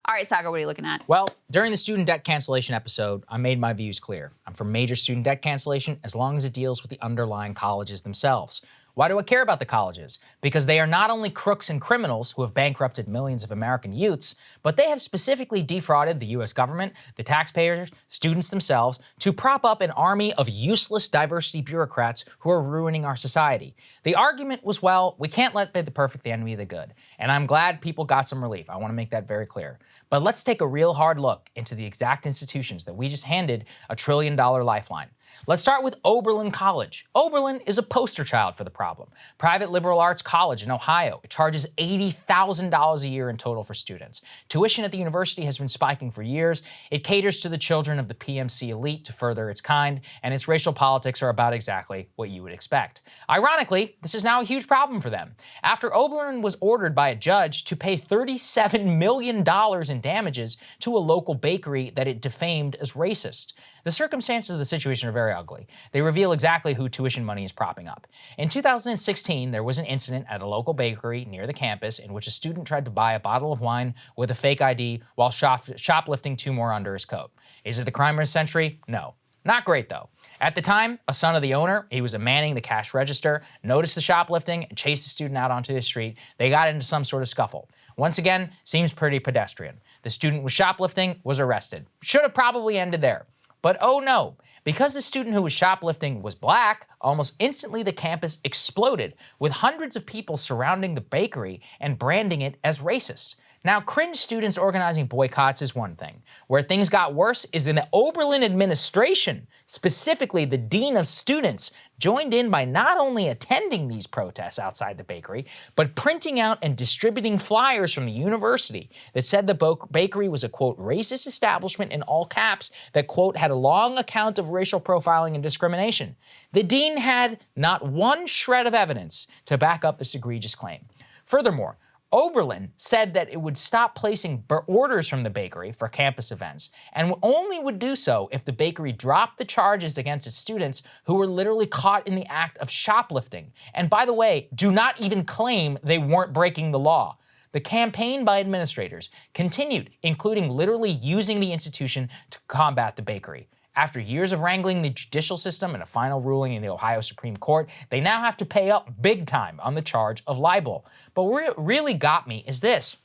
All right, Saagar, what are you looking at? Well, during the student debt cancellation episode, I made my views clear. I'm for major student debt cancellation as long as it deals with the underlying colleges themselves. Why do I care about the colleges? Because they are not only crooks and criminals who have bankrupted millions of American youths, but they have specifically defrauded the US government, the taxpayers, students themselves, to prop up an army of useless diversity bureaucrats who are ruining our society. The argument was, well, we can't let the perfect the enemy of the good. And I'm glad people got some relief. I want to make that very clear. But let's take a real hard look into the exact institutions that we just handed a $1 trillion lifeline. Let's start with Oberlin College. Oberlin is a poster child for the problem. Private liberal arts college in Ohio. It charges $80,000 a year in total for students. Tuition at the university has been spiking for years. It caters to the children of the PMC elite to further its kind, and its racial politics are about exactly what you would expect. Ironically, this is now a huge problem for them. After Oberlin was ordered by a judge to pay $37 million in damages to a local bakery that it defamed as racist. The circumstances of the situation are very ugly. They reveal exactly who tuition money is propping up. In 2016, there was an incident at a local bakery near the campus in which a student tried to buy a bottle of wine with a fake ID while shoplifting 2 more under his coat. Is it the crime of the century? No. Not great, though. At the time, a son of the owner, he was manning the cash register, noticed the shoplifting and chased the student out onto the street. They got into some sort of scuffle. Once again, seems pretty pedestrian. The student was shoplifting, was arrested. Should have probably ended there. But oh no, because the student who was shoplifting was black, almost instantly the campus exploded with hundreds of people surrounding the bakery and branding it as racist. Now, cringe students organizing boycotts is one thing. Where things got worse is in the Oberlin administration, specifically the dean of students, joined in by not only attending these protests outside the bakery, but printing out and distributing flyers from the university that said the bakery was a, quote, racist establishment in all caps that, quote, had a long account of racial profiling and discrimination. The dean had not one shred of evidence to back up this egregious claim. Furthermore, Oberlin said that it would stop placing orders from the bakery for campus events and only would do so if the bakery dropped the charges against its students who were literally caught in the act of shoplifting. And by the way, do not even claim they weren't breaking the law. The campaign by administrators continued, including literally using the institution to combat the bakery. After years of wrangling the judicial system and a final ruling in the Ohio Supreme Court, they now have to pay up big time on the charge of libel. But what really got me is this.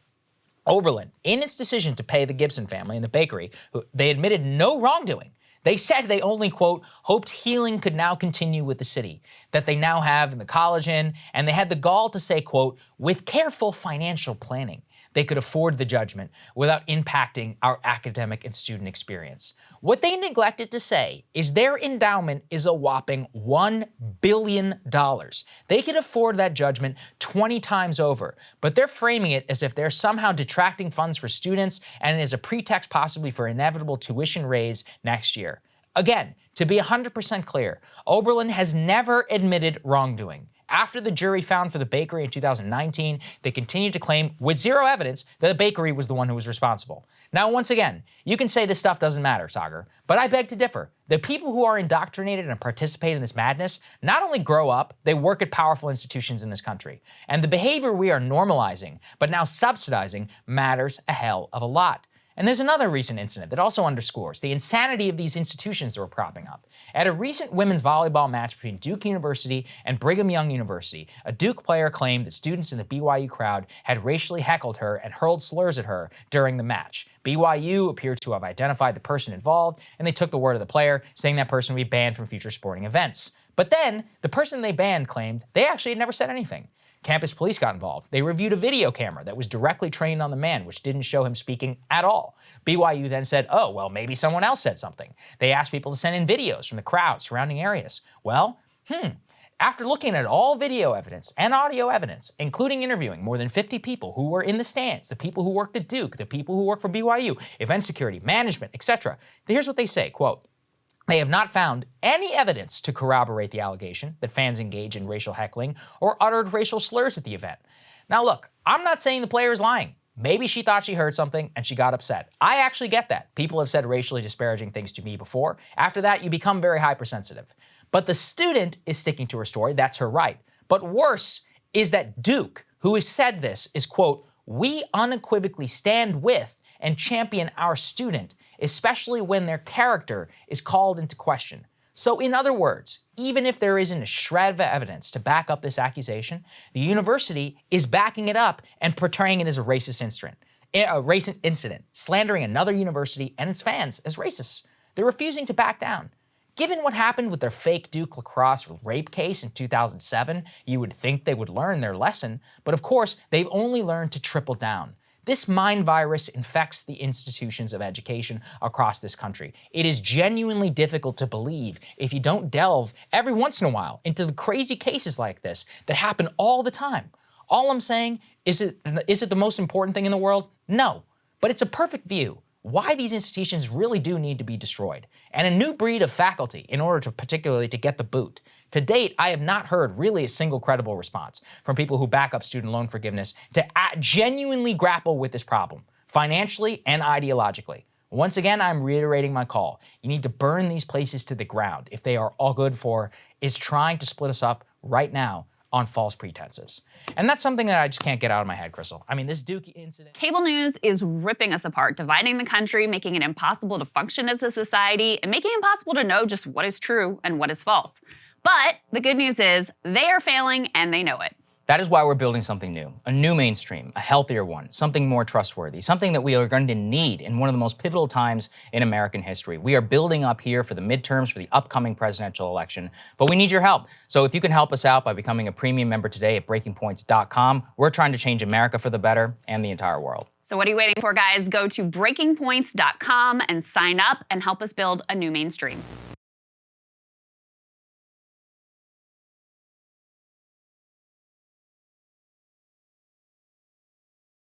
Oberlin, in its decision to pay the Gibson family and the bakery, they admitted no wrongdoing. They said they only, quote, hoped healing could now continue with the city, that they now have in the college inn, and they had the gall to say, quote, with careful financial planning, they could afford the judgment without impacting our academic and student experience. What they neglected to say is their endowment is a whopping $1 billion. They could afford that judgment 20 times over, but they're framing it as if they're somehow detracting funds for students and as a pretext possibly for inevitable tuition raise next year. Again, to be 100% clear, Oberlin has never admitted wrongdoing. After the jury found for the bakery in 2019, they continued to claim, with zero evidence, that the bakery was the one who was responsible. Now, once again, you can say this stuff doesn't matter, Saagar, but I beg to differ. The people who are indoctrinated and participate in this madness not only grow up, they work at powerful institutions in this country. And the behavior we are normalizing, but now subsidizing, matters a hell of a lot. And there's another recent incident that also underscores the insanity of these institutions that we're propping up. At a recent women's volleyball match between Duke University and Brigham Young University, a Duke player claimed that students in the BYU crowd had racially heckled her and hurled slurs at her during the match. BYU appeared to have identified the person involved, and they took the word of the player, saying that person would be banned from future sporting events. But then, the person they banned claimed they actually had never said anything. Campus police got involved. They reviewed a video camera that was directly trained on the man, which didn't show him speaking at all. BYU then said, oh, well, maybe someone else said something. They asked people to send in videos from the crowd surrounding areas. Well, after looking at all video evidence and audio evidence, including interviewing more than 50 people who were in the stands, the people who worked at Duke, the people who work for BYU, event security, management, etc., here's what they say, quote, they have not found any evidence to corroborate the allegation that fans engaged in racial heckling or uttered racial slurs at the event. Now look, I'm not saying the player is lying. Maybe she thought she heard something and she got upset. I actually get that. People have said racially disparaging things to me before. After that, you become very hypersensitive. But the student is sticking to her story. That's her right. But worse is that Duke, who has said this, is, quote, we unequivocally stand with and champion our student, especially when their character is called into question. So in other words, even if there isn't a shred of evidence to back up this accusation, the university is backing it up and portraying it as a racist incident, slandering another university and its fans as racists. They're refusing to back down. Given what happened with their fake Duke lacrosse rape case in 2007, you would think they would learn their lesson, but of course, they've only learned to triple down. This mind virus infects the institutions of education across this country. It is genuinely difficult to believe if you don't delve every once in a while into the crazy cases like this that happen all the time. All I'm saying, is it the most important thing in the world? No, but it's a perfect view why these institutions really do need to be destroyed, and a new breed of faculty in order to particularly to get the boot. To date, I have not heard really a single credible response from people who back up student loan forgiveness to genuinely grapple with this problem, financially and ideologically. Once again, I'm reiterating my call. You need to burn these places to the ground if they are all good for is trying to split us up right now on false pretenses. And that's something that I just can't get out of my head, Crystal. I mean, this Duke incident... Cable news is ripping us apart, dividing the country, making it impossible to function as a society, and making it impossible to know just what is true and what is false. But the good news is they are failing and they know it. That is why we're building something new, a new mainstream, a healthier one, something more trustworthy, something that we are going to need in one of the most pivotal times in American history. We are building up here for the midterms, for the upcoming presidential election, but we need your help. So if you can help us out by becoming a premium member today at breakingpoints.com, we're trying to change America for the better and the entire world. So what are you waiting for, guys? Go to breakingpoints.com and sign up and help us build a new mainstream.